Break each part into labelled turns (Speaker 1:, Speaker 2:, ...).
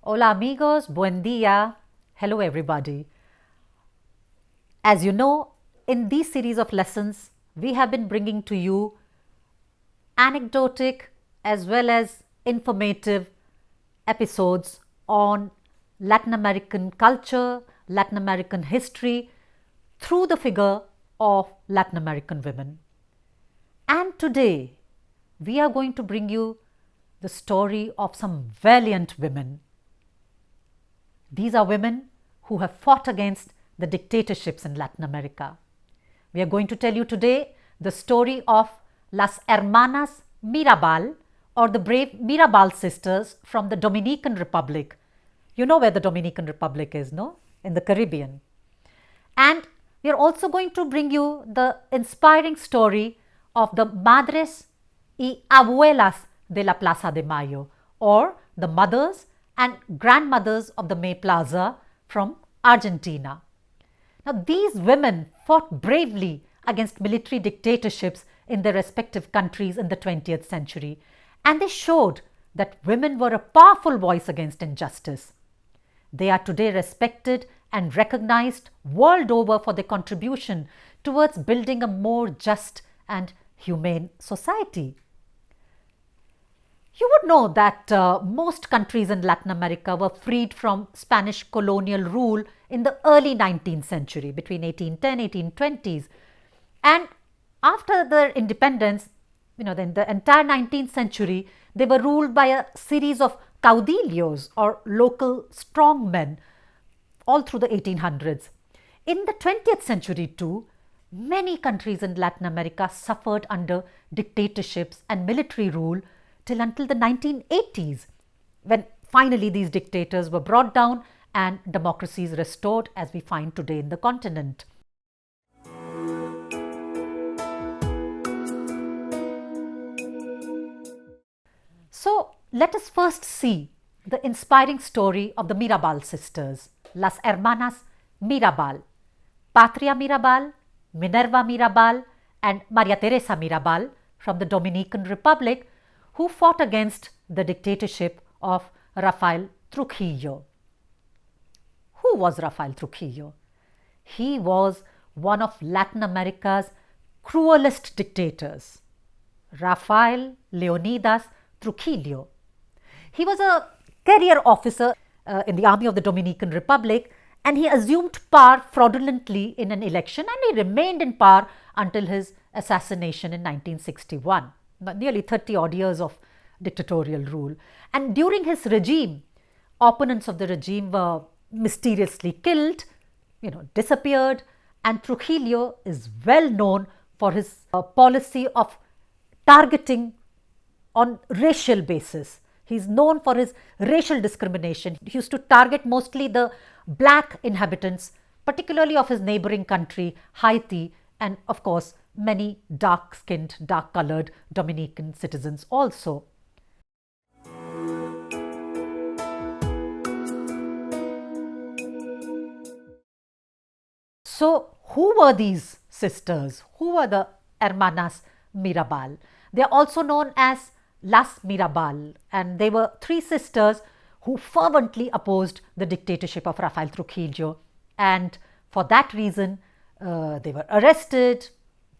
Speaker 1: Hola amigos, buen dia. Hello everybody. As you know, in these series of lessons, we have been bringing to you anecdotic as well as informative episodes on Latin American culture, Latin American history through the figure of Latin American women. And today, we are going to bring you the story of some valiant women. These are women who have fought against the dictatorships in Latin America. We are going to tell you today the story of Las Hermanas Mirabal, or the brave Mirabal sisters from the Dominican Republic. You know where the Dominican Republic is, no? In the Caribbean. And we are also going to bring you the inspiring story of the Madres y Abuelas de la Plaza de Mayo, or the mothers and grandmothers of the May Plaza from Argentina. Now, these women fought bravely against military dictatorships in their respective countries in the 20th century, and they showed that women were a powerful voice against injustice. They are today respected and recognized world over for their contribution towards building a more just and humane society. You would know that most countries in Latin America were freed from Spanish colonial rule in the early 19th century, between 1810 1820s. And after their independence, in the entire 19th century, they were ruled by a series of caudillos, or local strongmen, all through the 1800s. In the 20th century too, many countries in Latin America suffered under dictatorships and military rule till until the 1980s, when finally these dictators were brought down and democracies restored as we find today in the continent. So let us first see the inspiring story of the Mirabal sisters, Las Hermanas Mirabal, Patria Mirabal, Minerva Mirabal, and Maria Teresa Mirabal from the Dominican Republic, who fought against the dictatorship of Rafael Trujillo. Who was Rafael Trujillo? He was one of Latin America's cruelest dictators, Rafael Leonidas Trujillo. He was a career officer in the army of the Dominican Republic, and he assumed power fraudulently in an election, and he remained in power until his assassination in 1961. Nearly 30 odd years of dictatorial rule. And during his regime, opponents of the regime were mysteriously killed, disappeared, and Trujillo is well known for his policy of targeting on racial basis. He's known for his racial discrimination. He used to target mostly the black inhabitants, particularly of his neighboring country, Haiti, and of course, many dark-skinned, dark-colored Dominican citizens also. So, who were these sisters? Who were the Hermanas Mirabal? They are also known as Las Mirabal, and they were three sisters who fervently opposed the dictatorship of Rafael Trujillo, and for that reason, they were arrested,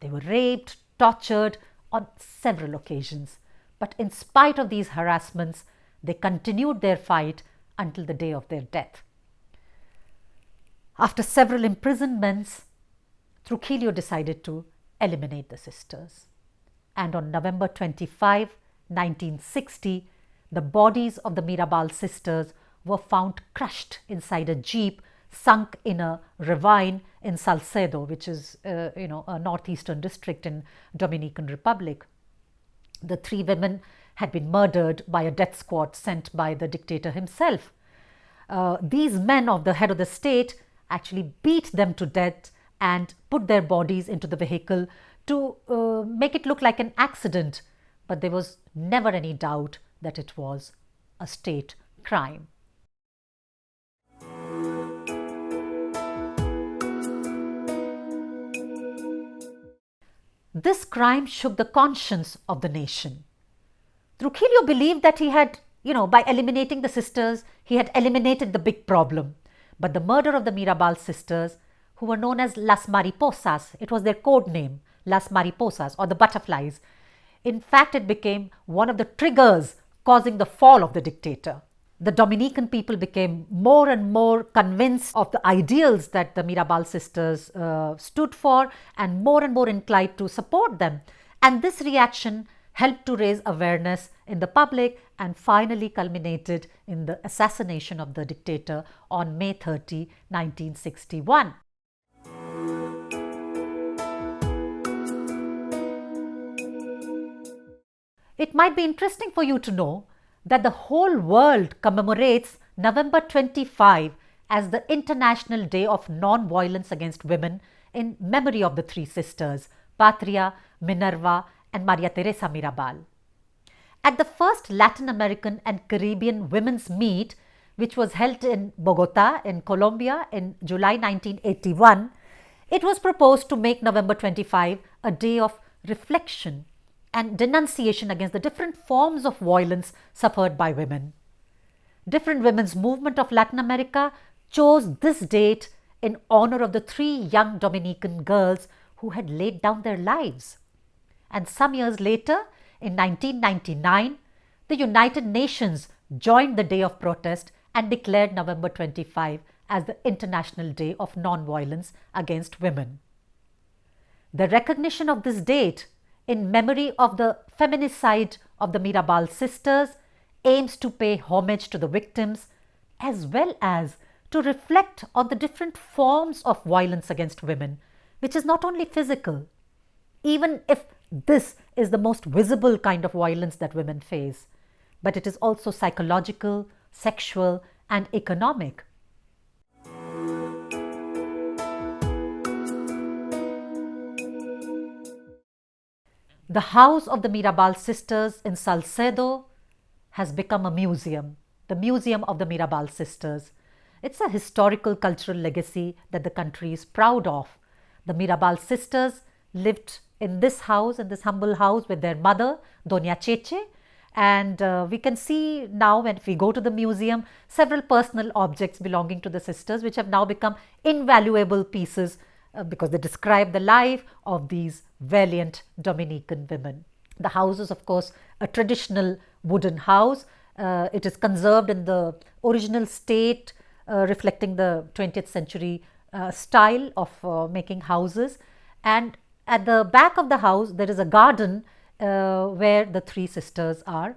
Speaker 1: they were raped, tortured on several occasions. But in spite of these harassments, they continued their fight until the day of their death. After several imprisonments, Trujillo decided to eliminate the sisters. And on November 25, 1960, the bodies of the Mirabal sisters were found crushed inside a jeep sunk in a ravine in Salcedo, which is a northeastern district in Dominican Republic. The three women had been murdered by a death squad sent by the dictator himself. These men of the head of the state actually beat them to death and put their bodies into the vehicle to make it look like an accident, but there was never any doubt that it was a state crime. This crime shook the conscience of the nation. Trujillo believed that he had By eliminating the sisters, he had eliminated the big problem. But the murder of the Mirabal sisters, who were known as Las Mariposas, it was their code name, Las Mariposas, or the butterflies. In fact, it became one of the triggers causing the fall of the dictator. The Dominican people became more and more convinced of the ideals that the Mirabal sisters stood for, and more inclined to support them. And this reaction helped to raise awareness in the public and finally culminated in the assassination of the dictator on May 30, 1961. It might be interesting for you to know that the whole world commemorates November 25 as the International Day of Non-Violence Against Women in memory of the three sisters, Patria, Minerva, and Maria Teresa Mirabal. At the first Latin American and Caribbean Women's Meet, which was held in Bogota in Colombia in July 1981, it was proposed to make November 25 a day of reflection and denunciation against the different forms of violence suffered by women. Different women's movement of Latin America chose this date in honor of the three young Dominican girls who had laid down their lives. And some years later, in 1999, the United Nations joined the day of protest and declared November 25 as the International Day of Non-Violence Against Women. The recognition of this date in memory of the feminicide of the Mirabal sisters aims to pay homage to the victims as well as to reflect on the different forms of violence against women, which is not only physical, even if this is the most visible kind of violence that women face, but it is also psychological, sexual, and economic. The house of the Mirabal sisters in Salcedo has become a museum, the Museum of the Mirabal sisters. It's a historical cultural legacy that the country is proud of. The Mirabal sisters lived in this house, in this humble house with their mother, Doña Cheche. And we can see now when we go to the museum, several personal objects belonging to the sisters, which have now become invaluable pieces because they describe the life of these valiant Dominican women. The house is, of course, a traditional wooden house. It is conserved in the original state, reflecting the 20th century style of making houses. And at the back of the house, there is a garden where the three sisters are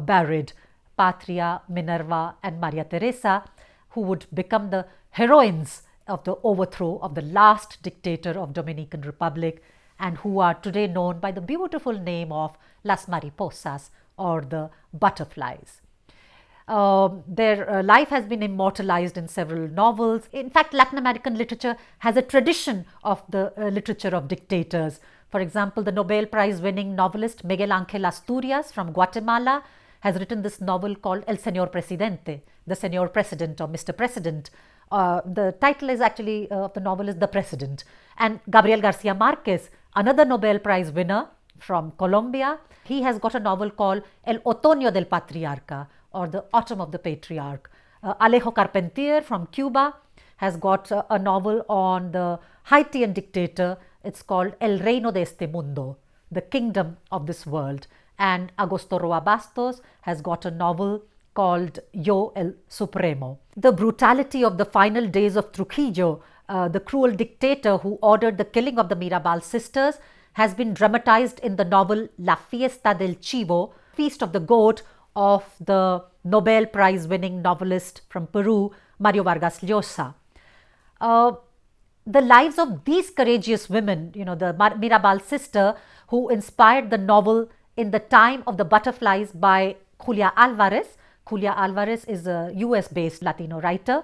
Speaker 1: buried, Patria, Minerva, and Maria Teresa, who would become the heroines of the overthrow of the last dictator of Dominican Republic, and who are today known by the beautiful name of Las Mariposas, or the butterflies. Their life has been immortalized in several novels. In fact, Latin American literature has a tradition of the literature of dictators. For example, the Nobel Prize winning novelist Miguel Ángel Asturias from Guatemala has written this novel called El Señor Presidente, the Señor President or Mr. President. The title is actually of the novel is The President. And Gabriel Garcia Marquez, another Nobel Prize winner from Colombia, he has got a novel called El Otoño del Patriarca, or the Autumn of the Patriarch. Alejo Carpentier from Cuba has got a novel on the Haitian dictator. It's called El Reino de este Mundo, the Kingdom of this World. And Augusto Roa Bastos has got a novel called Yo el Supremo. The brutality of the final days of Trujillo, the cruel dictator who ordered the killing of the Mirabal sisters, has been dramatized in the novel La Fiesta del Chivo, Feast of the Goat, of the Nobel Prize winning novelist from Peru, Mario Vargas Llosa. The lives of these courageous women, the Mirabal sister who inspired the novel In the Time of the Butterflies by Julia Alvarez. Julia Alvarez is a US-based Latino writer.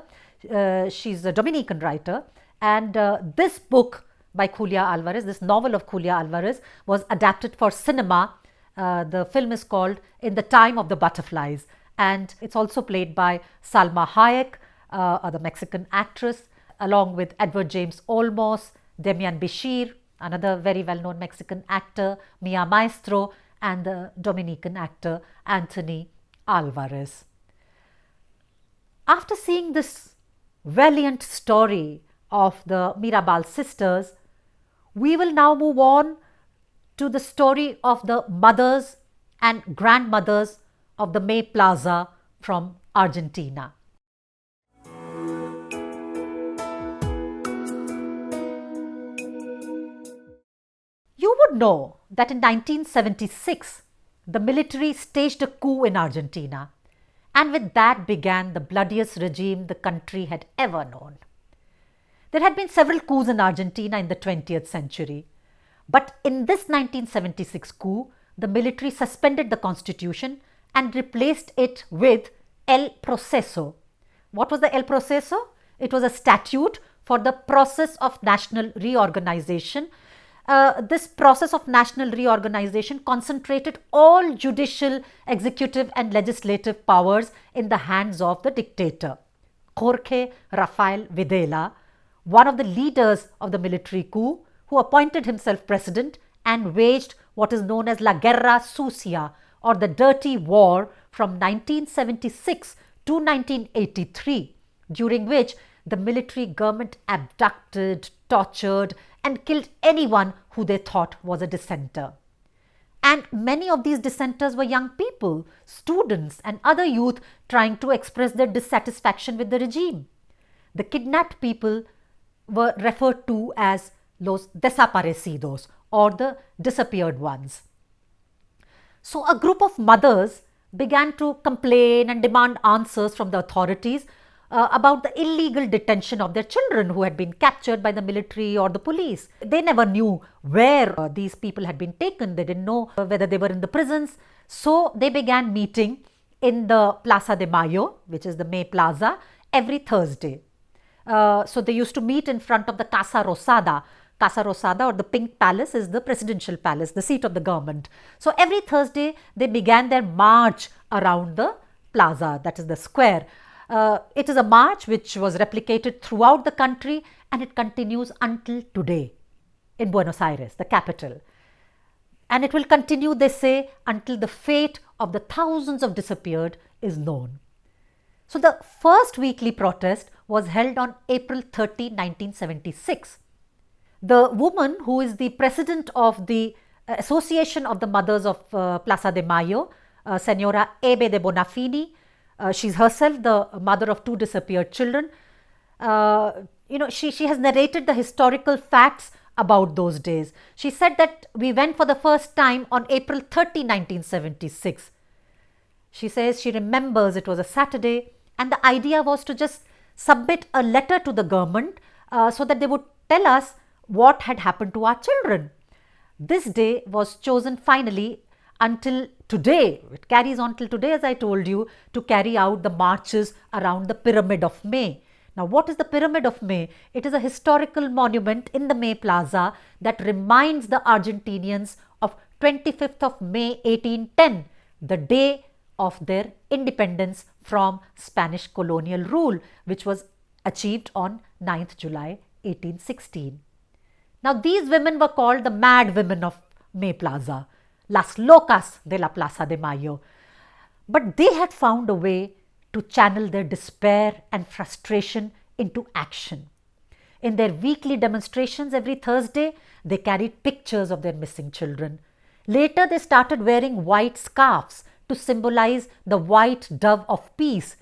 Speaker 1: She's a Dominican writer. And this book by Julia Alvarez, this novel of Julia Alvarez, was adapted for cinema. The film is called In the Time of the Butterflies, and it's also played by Salma Hayek, the Mexican actress, along with Edward James Olmos, Demian Bichir, another very well-known Mexican actor, Mia Maestro, and the Dominican actor Anthony Alvarez. After seeing this valiant story of the Mirabal sisters, we will now move on to the story of the mothers and grandmothers of the May Plaza from Argentina. You would know that in 1976, the military staged a coup in Argentina, and with that began the bloodiest regime the country had ever known. There had been several coups in Argentina in the 20th century, but in this 1976 coup, the military suspended the constitution and replaced it with El Proceso. What was the El Proceso? It was a statute for the process of national reorganization. This process of national reorganization concentrated all judicial, executive and legislative powers in the hands of the dictator. Jorge Rafael Videla, one of the leaders of the military coup, who appointed himself president and waged what is known as La Guerra Sucia, or the Dirty War, from 1976 to 1983, during which the military government abducted, tortured and killed anyone who they thought was a dissenter. And many of these dissenters were young people, students and other youth trying to express their dissatisfaction with the regime. The kidnapped people were referred to as los desaparecidos, or the disappeared ones. So a group of mothers began to complain and demand answers from the authorities about the illegal detention of their children who had been captured by the military or the police. They never knew where these people had been taken. They didn't know whether they were in the prisons. So they began meeting in the Plaza de Mayo, which is the May Plaza, every Thursday. So they used to meet in front of the Casa Rosada. Casa Rosada, or the Pink Palace, is the presidential palace, the seat of the government. So every Thursday they began their march around the plaza, that is the square. It is a march which was replicated throughout the country, and it continues until today in Buenos Aires, the capital. And it will continue, they say, until the fate of the thousands of disappeared is known. So the first weekly protest was held on April 30, 1976. The woman who is the president of the Association of the Mothers of Plaza de Mayo, Senora Ebe de Bonafini, she's herself the mother of 2 disappeared children. She has narrated the historical facts about those days. She said that we went for the first time on April 30, 1976. She says she remembers it was a Saturday, and the idea was to just submit a letter to the government so that they would tell us what had happened to our children. This day was chosen finally until today. It carries on till today, as I told you, to carry out the marches around the Pyramid of May. Now, what is the Pyramid of May? It is a historical monument in the May Plaza that reminds the Argentinians of 25th of May 1810, the day of their independence from Spanish colonial rule, which was achieved on 9th July 1816. Now, these women were called the mad women of May Plaza, las locas de la Plaza de Mayo. But they had found a way to channel their despair and frustration into action. In their weekly demonstrations every Thursday, they carried pictures of their missing children. Later, they started wearing white scarves to symbolize the white dove of peace.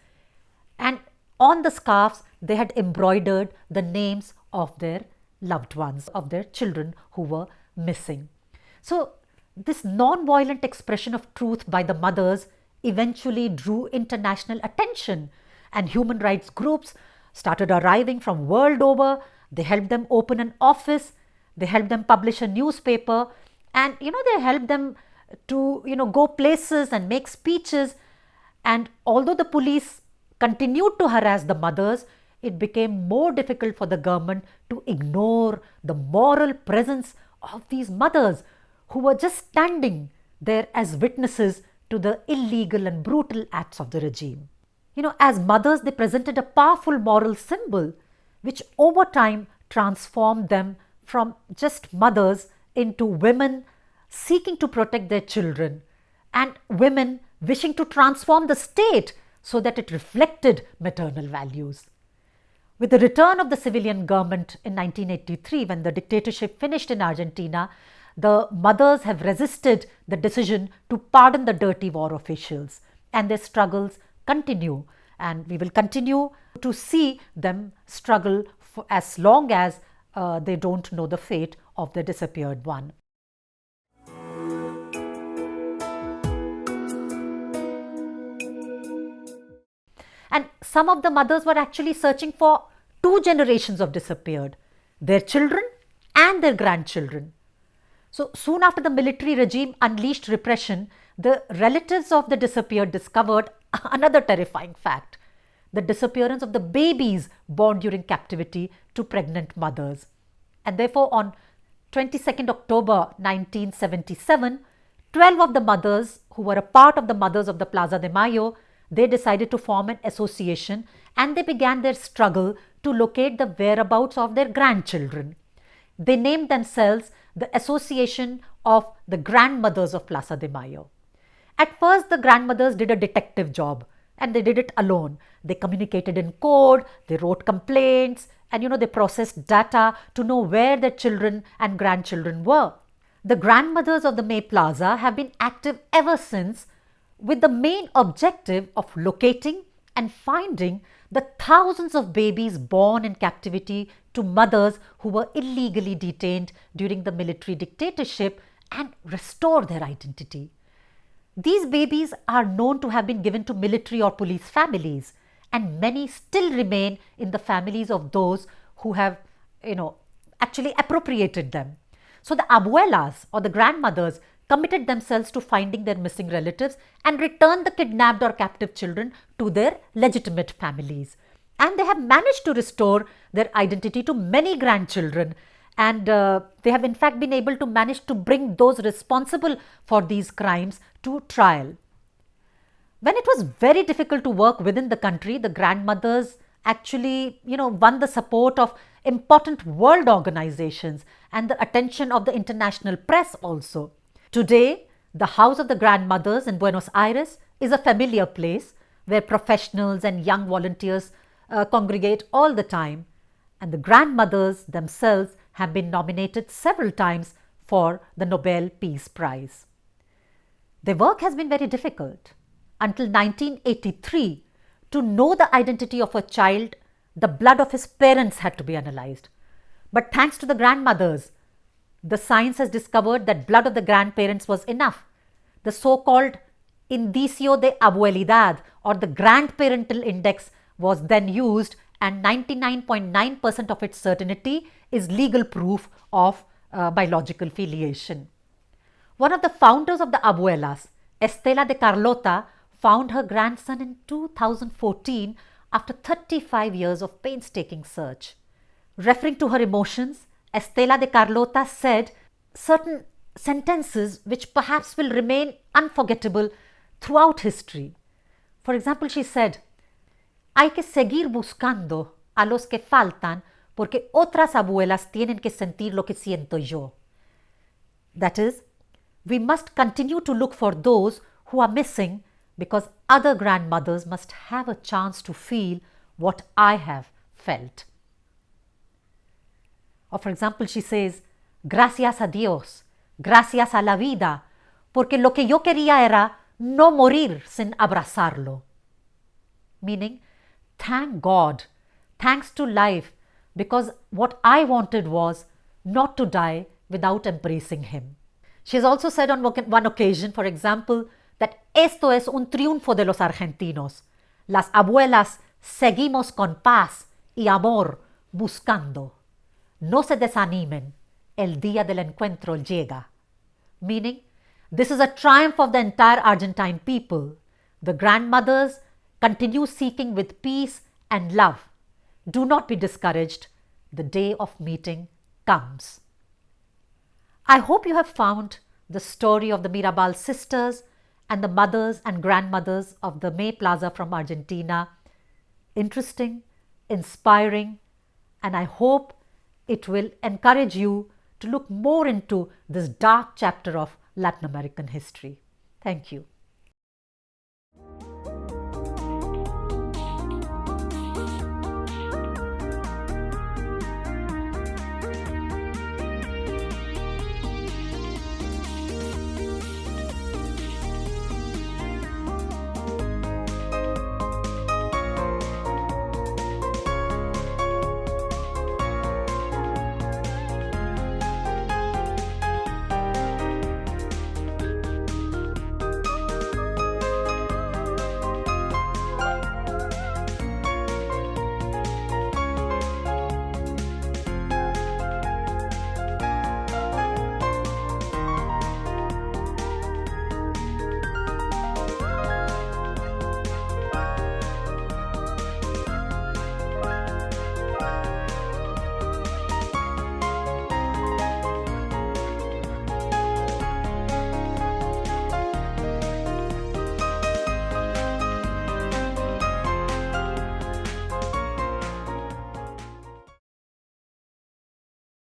Speaker 1: And on the scarves, they had embroidered the names of their loved ones, of their children who were missing. So this non-violent expression of truth by the mothers eventually drew international attention, and human rights groups started arriving from world over. They helped them open an office, they helped them publish a newspaper, and they helped them to go places and make speeches. And although the police continued to harass the mothers, it became more difficult for the government to ignore the moral presence of these mothers who were just standing there as witnesses to the illegal and brutal acts of the regime. As mothers, they presented a powerful moral symbol which over time transformed them from just mothers into women seeking to protect their children, and women wishing to transform the state so that it reflected maternal values. With the return of the civilian government in 1983, when the dictatorship finished in Argentina, the mothers have resisted the decision to pardon the dirty war officials, and their struggles continue. And we will continue to see them struggle for as long as they don't know the fate of the disappeared one. And some of the mothers were actually searching for 2 generations of disappeared, their children and their grandchildren. So soon after the military regime unleashed repression, the relatives of the disappeared discovered another terrifying fact: the disappearance of the babies born during captivity to pregnant mothers. And therefore, on 22nd October 1977, 12 of the mothers who were a part of the Mothers of the Plaza de Mayo, they decided to form an association, and they began their struggle to locate the whereabouts of their grandchildren. They named themselves the Association of the Grandmothers of Plaza de Mayo. At first, the grandmothers did a detective job, and they did it alone. They communicated in code, they wrote complaints, and they processed data to know where their children and grandchildren were. The grandmothers of the May Plaza have been active ever since, with the main objective of locating and finding the thousands of babies born in captivity to mothers who were illegally detained during the military dictatorship and restore their identity. These babies are known to have been given to military or police families, and many still remain in the families of those who have, actually appropriated them. So the abuelas or the grandmothers committed themselves to finding their missing relatives and return the kidnapped or captive children to their legitimate families. And they have managed to restore their identity to many grandchildren, and they have in fact been able to manage to bring those responsible for these crimes to trial. When it was very difficult to work within the country, the grandmothers actually, won the support of important world organizations and the attention of the international press also. Today, the House of the Grandmothers in Buenos Aires is a familiar place where professionals and young volunteers congregate all the time, and the grandmothers themselves have been nominated several times for the Nobel Peace Prize. Their work has been very difficult. Until 1983, to know the identity of a child, the blood of his parents had to be analyzed. But thanks to the grandmothers, the science has discovered that blood of the grandparents was enough. The so-called indicio de abuelidad or the grandparental index was then used, and 99.9% of its certainty is legal proof of biological filiation. One of the founders of the abuelas, Estela de Carlota, found her grandson in 2014 after 35 years of painstaking search. Referring to her emotions, Estela de Carlota said certain sentences which perhaps will remain unforgettable throughout history. For example, she said, "Hay que seguir buscando a los que faltan porque otras abuelas tienen que sentir lo que siento yo." That is, we must continue to look for those who are missing because other grandmothers must have a chance to feel what I have felt. Or for example, she says, "Gracias a Dios, gracias a la vida, porque lo que yo quería era no morir sin abrazarlo." Meaning, thank God, thanks to life, because what I wanted was not to die without embracing him. She has also said on one occasion, for example, that esto es un triunfo de los argentinos. Las abuelas seguimos con paz y amor buscando. No se desanimen, el día del encuentro llega. Meaning, this is a triumph of the entire Argentine people. The grandmothers continue seeking with peace and love. Do not be discouraged. The day of meeting comes. I hope you have found the story of the Mirabal sisters and the mothers and grandmothers of the May Plaza from Argentina interesting, inspiring, and I hope it will encourage you to look more into this dark chapter of Latin American history. Thank you.